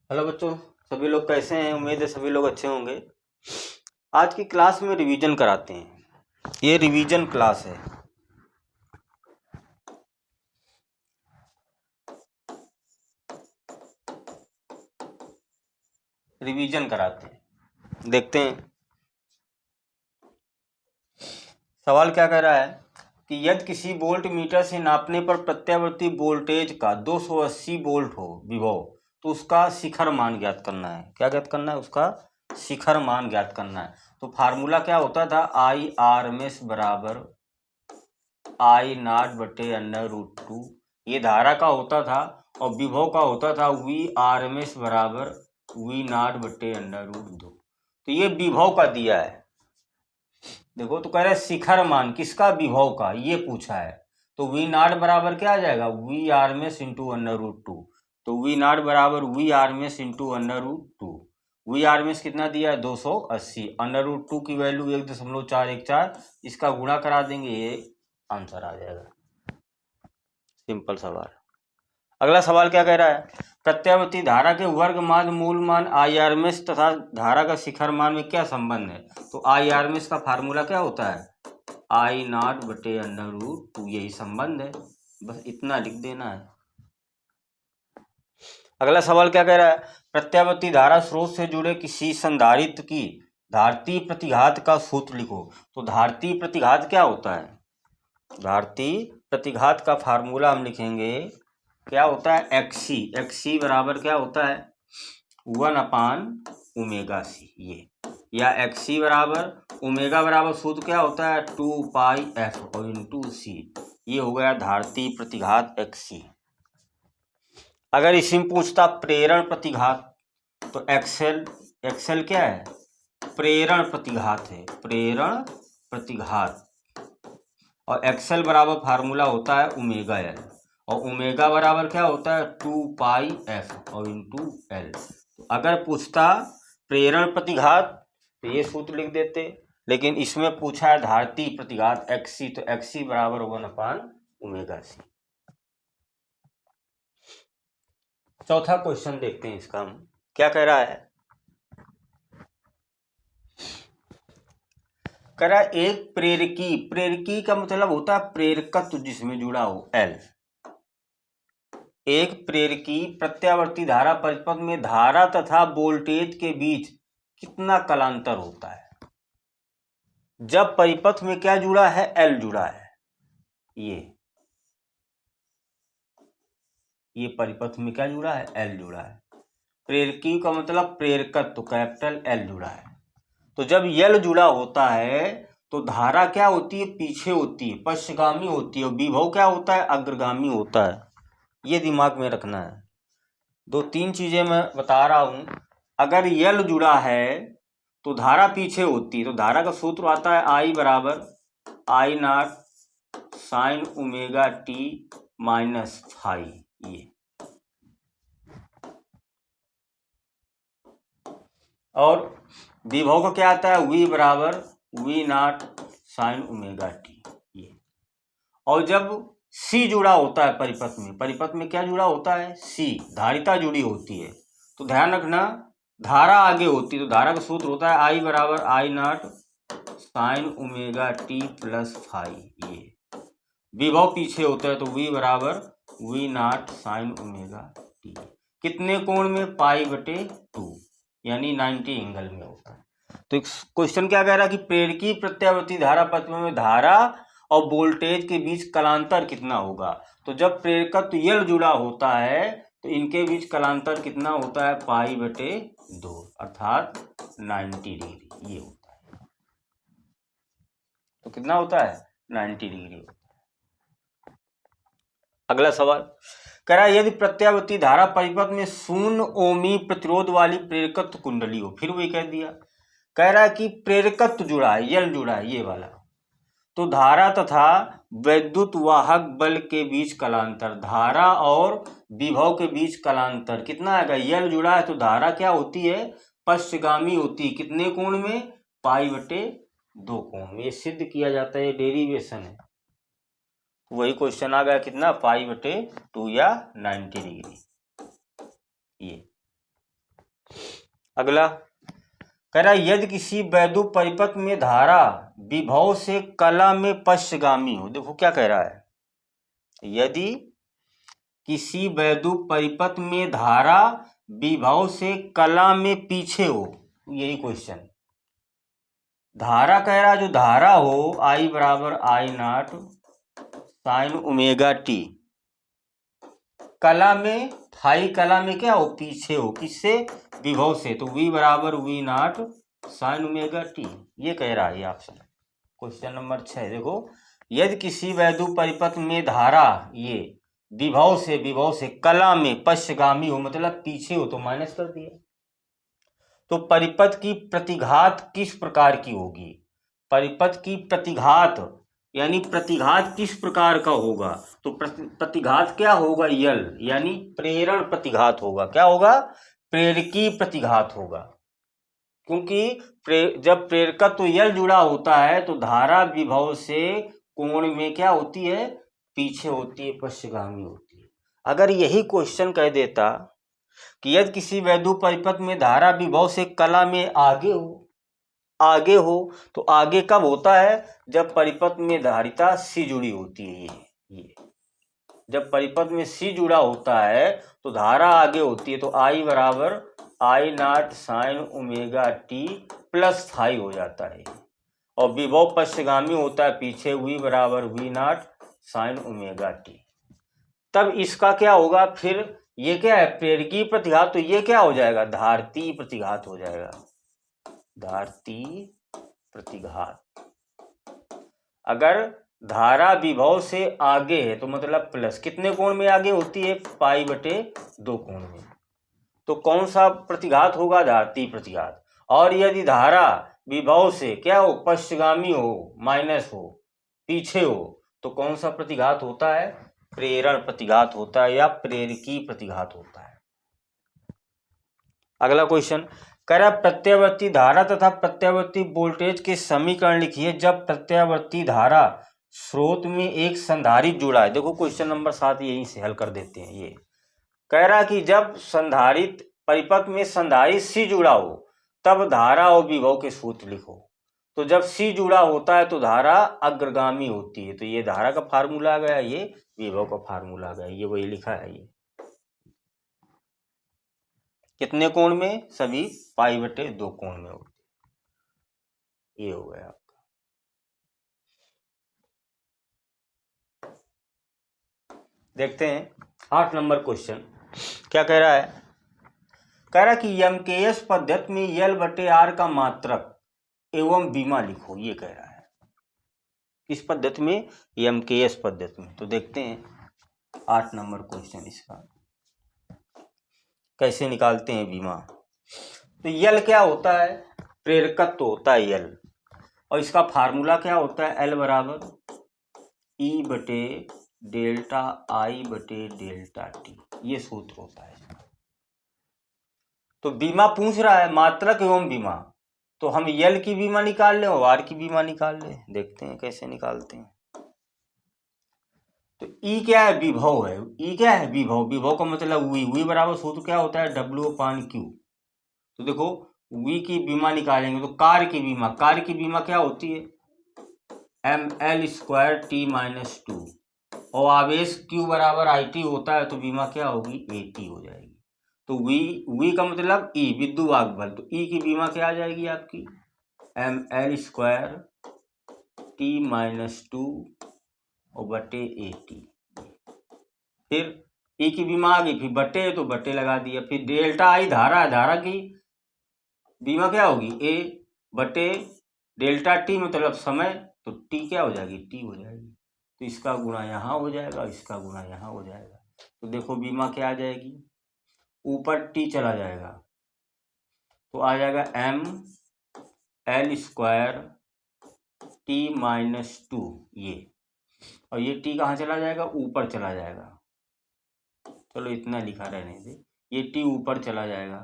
Hello बच्चों। सभी लोग कैसे हैं? उम्मीद है सभी लोग अच्छे होंगे। आज की क्लास में रिवीजन कराते हैं। ये रिवीजन क्लास है। रिवीजन कराते हैं, देखते हैं सवाल क्या कह रहा है कि यदि किसी वोल्ट मीटर से नापने पर प्रत्यावर्ती वोल्टेज का 280 वोल्ट हो विभव, तो उसका शिखर मान ज्ञात करना है। क्या ज्ञात करना है? उसका शिखर मान ज्ञात करना है। तो फार्मूला क्या होता था? आई आर एम एस बराबर आई नॉट बटे अंडर रूट टू। ये धारा का होता था और विभव का होता था वी आर एम एस बराबर वी नॉट बटे अंडर रूट दो। तो ये विभव का दिया है। देखो तो कह रहा है शिखर मान किसका? विभव का। ये पूछा है तो वी नॉट बराबर क्या आ जाएगा? V R M S into under root two. तो वी नॉट बराबर V R M S into under root two. V R M S कितना दिया है? 280। अंडर रूट टू की वैल्यू 1.414। इसका गुणा करा देंगे, ये आंसर आ जाएगा। सिंपल सवाल। अगला सवाल क्या कह रहा है? प्रत्यावर्ती धारा के वर्ग मान मूल मान आई आर एम एस तथा धारा का शिखर मान में क्या संबंध है? तो आई आर एम एस का फार्मूला क्या होता है? आई नॉट बटे अंडर रूट टू। यही संबंध है, बस इतना लिख देना है। अगला सवाल क्या कह रहा है? प्रत्यावर्ती धारा स्रोत से जुड़े किसी संधारित्र की धारती प्रतिघात का सूत्र लिखो। तो धारती प्रतिघात क्या होता है? धारती प्रतिघात का फार्मूला हम लिखेंगे, क्या होता है? एक्सी। एक्सी बराबर क्या होता है? 1/ओमेगा सी। ये या एक्सी बराबर ओमेगा बराबर सूत्र क्या होता है? 2πf और इंटू सी। ये हो गया धारती प्रतिघात एक्सी। अगर इसी में पूछता प्रेरण प्रतिघात, तो एक्सएल। एक्सएल क्या है? प्रेरण प्रतिघात है, प्रेरण प्रतिघात। और एक्सएल बराबर फार्मूला होता है ओमेगा एल। और ओमेगा बराबर क्या होता है? 2πf और इंटू एल। तो अगर पूछता प्रेरण प्रतिघात तो ये सूत्र लिख देते, लेकिन इसमें पूछा है धारती प्रतिघात एक्सी, तो एक्सी बराबर 1/ओमेगा सी। चौथा क्वेश्चन देखते हैं इसका हम क्या कह रहा है। कह रहा है एक प्रेरकी, प्रेरकी का मतलब होता है प्रेरकत्व जिसमें जुड़ा हो, एल। एक प्रेरकी प्रत्यावर्ती धारा परिपथ में धारा तथा वोल्टेज के बीच कितना कलांतर होता है? जब परिपथ में क्या जुड़ा है? एल जुड़ा है। ये परिपथ में क्या जुड़ा है? एल जुड़ा है। प्रेरकी का मतलब प्रेरकत्व, तो कैपिटल एल जुड़ा है। तो जब एल जुड़ा होता है तो धारा क्या होती है? पीछे होती है, पश्चगामी होती है। और विभव क्या होता है? अग्रगामी होता है। ये दिमाग में रखना है। दो तीन चीजें मैं बता रहा हूं। अगर एल जुड़ा है तो धारा पीछे होती है, तो धारा का सूत्र आता है आई बराबर I naught sine omega t minus five. ये और विभव का क्या आता है? वी बराबर V naught sine omega t. ये और जब सी जुड़ा होता है परिपथ में, परिपथ में क्या जुड़ा होता है? सी, धारिता जुड़ी होती है। तो ध्यान रखना, धारा आगे होती है तो धारा का सूत्र होता है आई बराबर I naught sine omega T plus five. ये विभव पीछे होता है तो वी बराबर V naught sine omega t. कितने कोण में? पाई बटे 2, यानी 90 एंगल में होता है। तो क्वेश्चन क्या कह रहा है कि प्रेरकी प्रत्यावर्ती धारा पथ में धारा और वोल्टेज के बीच कलांतर कितना होगा? तो जब प्रेरकत्व यल जुड़ा होता है तो इनके बीच कलांतर कितना होता है? पाई बटे 2 अर्थात 90 डिग्री। ये होता है। तो कितना होता है? 90 डिग्री होता है। अगला सवाल कह रहा है यदि प्रत्यावर्ती धारा परिपथ में 0 ओमी प्रतिरोध वाली प्रेरकत्व कुंडली हो। फिर वही कह दिया, कह रहा है कि प्रेरकत्व जुड़ा है, यल जुड़ा है, ये वाला। तो धारा तथा वैद्युत वाहक बल के बीच कलांतर, धारा और विभव के बीच कलांतर कितना आएगा? यल जुड़ा है तो धारा क्या होती है? पश्चगामी होती है। कितने कोण में? पाई बटे 2 कोण में। ये सिद्ध किया जाता है, डेरिवेशन है। वही क्वेश्चन आ गया, कितना? पाई बटे 2 या 90 डिग्री। ये अगला कह रहा है यदि किसी वैद्युत परिपथ में धारा विभव से कला में पश्चगामी हो। देखो क्या कह रहा है, यदि किसी वैद्युत परिपथ में धारा विभव से कला में पीछे हो, यही क्वेश्चन। धारा कह रहा है जो धारा हो I बराबर I naught sine omega T, कला में फाई कला में क्या हो, पीछे हो, किससे, विभव से, तो V बराबर V not sine omega t, ये कह रहा है ये ऑप्शन। क्वेश्चन नंबर 6 देखो, यदि किसी वैद्युत परिपथ में धारा ये विभव से कला में पश्चगामी हो, मतलब पीछे हो, तो माइनस कर दिया। तो परिपथ की प्रतिघात किस प्रकार की होगी, परिपथ की प्रतिघात यानी प्रतिघात किस प्रकार का होगा, तो प्रतिघात क्या होगा, यल यानी प्रेरण प्रतिघात होगा। क्या होगा, प्रेरकी प्रतिघात होगा, क्योंकि जब प्रेरकत्व यल जुड़ा होता है तो धारा विभव से कोण में क्या होती है, पीछे होती है, पश्चगामी होती है। अगर यही क्वेश्चन कह देता कि यदि किसी वैद्युत परिपथ में धारा विभव से कला में आगे हो तो आगे कब होता है, जब परिपथ में धारिता सी जुड़ी होती है। ये जब परिपथ में सी जुड़ा होता है तो धारा आगे होती है, तो I बराबर I naught sine omega T plus phi हो जाता है, और विभव पश्चगामी होता है पीछे, V बराबर V not sine omega T. तब इसका क्या होगा, फिर ये क्या है, प्रेरकी प्रतिघात, तो ये क्या हो जाएगा, धारती प्रतिघात हो जाएगा, धारती प्रतिघात। अगर धारा विभव से आगे है तो मतलब प्लस, कितने कोण में आगे होती है, π/2 कोण में, तो कौन सा प्रतिघात होगा, धारती प्रतिघात। और यदि धारा विभव से क्या हो, पश्चगामी हो, माइनस हो, पीछे हो, तो कौन सा प्रतिघात होता है, प्रेरण प्रतिघात होता है या प्रेरकी प्रतिघात होता है। अगला क्वेश्चन कह रहा है प्रत्यावर्ती धारा तथा प्रत्यावर्ती वोल्टेज के समीकरण लिखिए जब प्रत्यावर्ती धारा स्रोत में एक संधारित्र जुड़ा है। देखो क्वेश्चन नंबर 7 यहीं से हल कर देते हैं। ये कह रहा कि जब संधारित्र परिपथ में संधारित्र सी जुड़ा हो तब धारा और विभव के सूत्र लिखो। तो जब सी जुड़ा होता है तो धारा अग्रगामी होती है, तो ये धारा का फार्मूला आ गया, ये विभव का फार्मूला आ गया, ये वही लिखा है। ये कितने कोण में, सभी π/2 कोण में होती है। ये हो गया आपका। देखते हैं 8 नंबर क्वेश्चन क्या कह रहा है। कह रहा कि MKS पद्धति में L/R का मात्रक एवं बीमा लिखो, ये कह रहा है। किस पद्धति में, MKS पद्धति में। तो देखते हैं 8 नंबर क्वेश्चन इसका कैसे निकालते हैं बीमा। तो यल क्या होता है, प्रेरकत्व होता है यल, और इसका फार्मूला क्या होता है, L बराबर E/ΔI/ΔT, ये सूत्र होता है। तो बीमा पूछ रहा है मात्रक एवं बीमा, तो हम यल की बीमा निकाल लें और आर की बीमा निकाल लें। देखते हैं कैसे निकालते हैं। तो ई क्या है, विभव है, ई क्या है, विभव, विभव का मतलब वी बराबर सूत्र क्या होता है, W/Q। तो देखो वी की बीमा निकालेंगे तो कार्य की बीमा क्या होती है, mL²T-2, और आवेश Q बराबर IT होता है, तो बीमा क्या होगी, AT हो जाएगी। तो वी का मतलब E, विद्युत बल, तो E की बीमा क्या आ जाएगी आपकी, mL²T-2 और बटे AT। फिर E की बीमा आ गई, फिर बटे, तो बटे लगा दिया, फिर ΔI धारा की बीमा क्या होगी, A/ΔT मतलब समय, तो T क्या हो जाएगी, T हो जाएगी। तो इसका गुणा यहाँ हो जाएगा, इसका गुणा यहाँ हो जाएगा। तो देखो बीमा क्या आ जाएगी, ऊपर T चला जाएगा तो आ जाएगा mL²T-2 ये, और ये T कहाँ चला जाएगा, ऊपर चला जाएगा। चलो इतना लिखा रहने दे, ये T ऊपर चला जाएगा,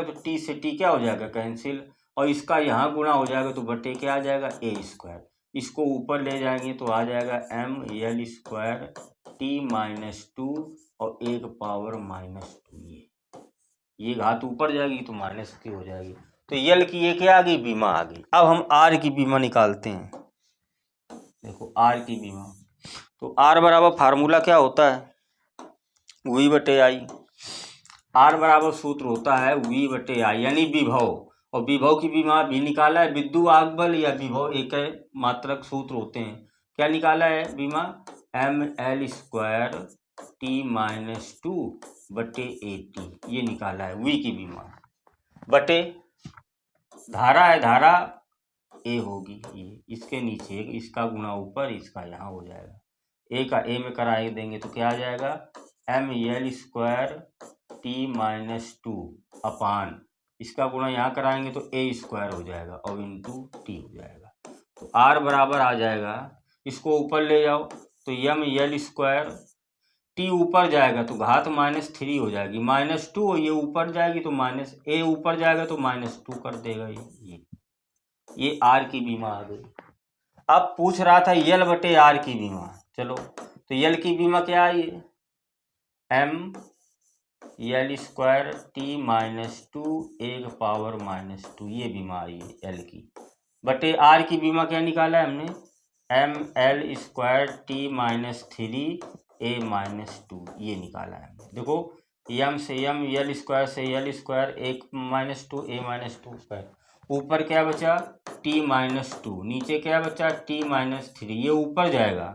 तो T से T क्या हो जाएगा, कैंसिल, और इसका यहाँ गुणा हो जाएगा तो बटे क्या आ जाएगा, A²। इसको ऊपर ले जाएंगे तो आ जाएगा mL²T-2 और 1 पावर -2 ये। ये घात ऊपर जाएगी तो माइनस की हो जाएगी। तो यल की ये क्या आ गई, बीमा आ गई। अब हम आर की बीमा निकालते हैं। देखो आर की बीमा, तो आर बराबर फार्मूला क्या होता है, वी बटे आई। आर बराबर सूत्र होता है वी बटे आई, यानी विभव। और विभव की बीमा भी निकाला है, विद्युत आग बल या विभव एक मात्रक सूत्र होते हैं। क्या निकाला है बीमा, ml² T-2 बटे AT, ये निकाला है वी की बीमा। बटे धारा है, धारा ए होगी, ये इसके नीचे इसका गुणा ऊपर, इसका यहाँ हो जाएगा। ए का ए में करा देंगे तो क्या आ जाएगा, ml² T-2 अपान इसका गुणा यहाँ कराएंगे तो a² हो जाएगा और इंटू टी हो जाएगा। तो r बराबर आ जाएगा, इसको ऊपर ले जाओ तो ml² टी ऊपर जाएगा तो घात -3 हो जाएगी, -2, और ये ऊपर जाएगी तो माइनस ए ऊपर जाएगा तो -2 कर देगा। ये आर की बीमा आ गई। अब पूछ रहा था यल बटे आर की बीमा, चलो तो यल की बीमा क्या आई है, ml² T-2 एक पावर -2, ये बीमा आई है एल की। बटे आर की बीमा क्या निकाला है हमने, ml² T-3 a-2, ये निकाला है। देखो m से m, l² से l², एक -2 a-2, ऊपर क्या बचा T-2, नीचे क्या बचा T-3, ये ऊपर जाएगा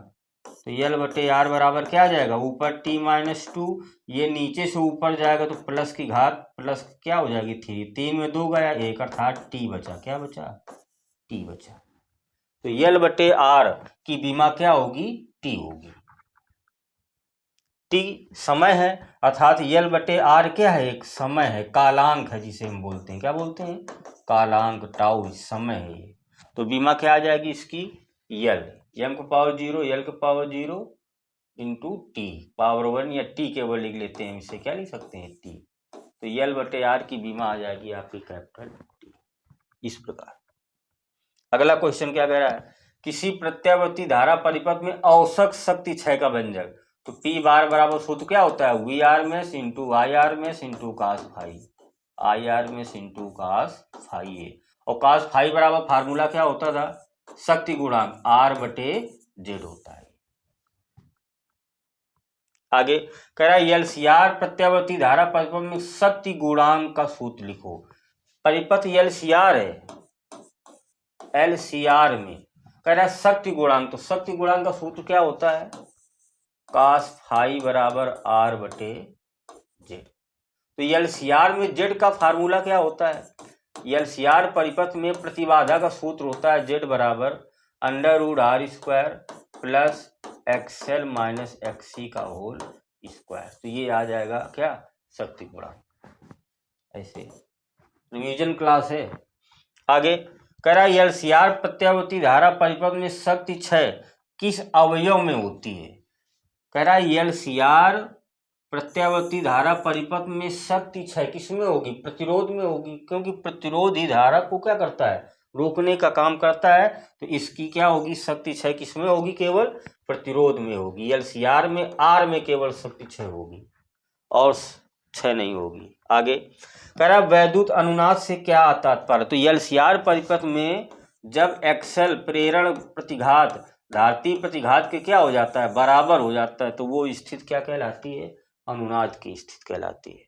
तो यल बटे आर बराबर क्या आ जाएगा, ऊपर T-2, ये नीचे से ऊपर जाएगा तो प्लस की घात प्लस क्या हो जाएगी 3, 3 में 2 गया 1, अर्थात टी बचा, क्या बचा, टी बचा। तो यल बटे आर की बीमा क्या होगी, टी होगी। टी समय है, अर्थात यल बटे आर क्या है, एक समय है, कालांक है, जिसे हम बोलते हैं, क्या बोलते हैं, कालांक, टाउ समय है ये। तो बीमा क्या आ जाएगी इसकी, यल, m का पावर 0, यल का पावर 0 इंटू टी पावर 1, या टी केवल लिख लेते हैं, इसे क्या लिख सकते हैं, टी। तो यल बटे आर की बीमा आ जाएगी आपकी कैपिटल टी, इस प्रकार। अगला क्वेश्चन क्या कह रहा है, किसी प्रत्यावर्ती धारा परिपथ में औसत शक्ति क्षय का व्यंजक। तो पी बार बराबर सूत्र क्या होता है, V RMS into I RMS into cos phi, I RMS into cos phi A. और कास फाई बराबर फार्मूला क्या होता था, शक्ति गुणांक आर बटे जेड होता है। आगे कह रहा है एलसीआर प्रत्यावर्ती धारा परिपथ में शक्ति गुणांक का सूत्र लिखो। परिपथ एलसीआर है, एलसीआर में कह रहा है शक्ति गुणांक, तो शक्ति गुणांक का सूत्र क्या होता है, कास फाई बराबर आर बटे जेड। तो एलसीआर में जेड का फार्मूला क्या होता है, एलसीआर परिपथ में प्रतिबाधा का सूत्र होता है जेड बराबर √r² plus XL minus XC का होल स्क्वायर। तो ये आ जाएगा क्या, शक्ति गुणांक। ऐसे रिवीजन क्लास है। आगे कह रहा है एलसीआर प्रत्यावर्ती धारा परिपथ में शक्ति क्षय किस अवयव में होती है। कह रहा है एलसीआर प्रत्यावर्ती धारा परिपथ में शक्ति क्षय किसमें होगी, प्रतिरोध में होगी, क्योंकि प्रतिरोध ही धारा को क्या करता है, रोकने का काम करता है। तो इसकी क्या होगी, शक्ति क्षय किसमें होगी, केवल प्रतिरोध में होगी। एलसीआर में आर में केवल शक्ति क्षय होगी और क्षय नहीं होगी। आगे कह रहा वैद्युत अनुनाद से क्या तात्पर्य। तो एलसीआर परिपथ में जब एक्सेल प्रेरण प्रतिघात धारती प्रतिघात के क्या हो जाता है, बराबर हो जाता है, तो वो स्थिति क्या कहलाती है, अनुनाद की स्थिति कहलाती है।